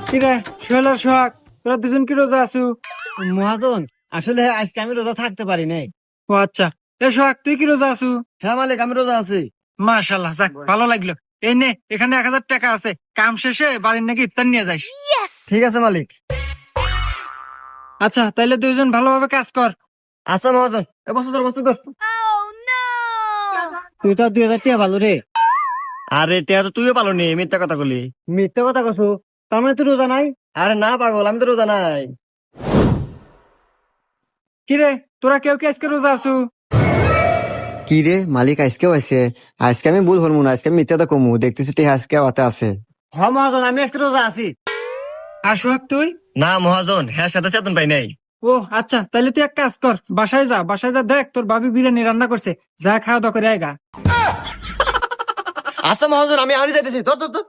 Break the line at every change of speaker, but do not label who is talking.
কিরে সোহেল আর সোহাগ, তোরা দুজন কি রোজা আছু?
মহাজন, আসলে আজকে আমি রোজা থাকতে পারি নাই।
ও আচ্ছা। এ সোহাগ, তুই কি রোজা আছু?
হ্যাঁ মালিক, আমি রোজা আছি।
মাশাল্লাহ, যাক ভালো লাগলো। এই নে, এখানে 1,000 টাকা আছে, কাম শেষে বাড়ির নাকি ইফতার নিয়ে যাইস।
ঠিক আছে মালিক।
আচ্ছা, তাইলে দুইজন ভালোভাবে কাজ কর।
আচ্ছা মহাজন, এ বসো তোর, বসো তোর।
তুই তো 2,000 টাকা ভালো রে।
আরে টিয়া তো তুইও পালো নি, মিথ্যা কথা বলি।
মিথ্যা কথা কছু, তার মানে তুই রোজা নাই?
আরে না পাগল, আমি তো রোজা নাই।
কিরে, তোরা কেউ কি আজকে রোজা আছু?
কি রে মালিক, আজকেও আছে? আজকে আমি ভুল হরমু না, আজকে আমি মিথ্যাটা কমু, দেখতেছি টিয়া আজকে হাতে আছে।
হ্যাঁ মহাজন, আমি আজকে রোজা আছি। আর সোহাগ তুই?
না মহাজন, হ্যাঁ সাথে চেতন পাই নাই।
ও আচ্ছা, তাইলে তুই এক কাজ কর, বাসায় যা, বাসায় যা, দেখ তোর ভাবি বিরিয়ানি রান্না করছে, যা খাওয়া দাওয়া করে আয়গা।
আচ্ছা মহাজন, আমি আরই যাইতেছি, তোর তোর তোর।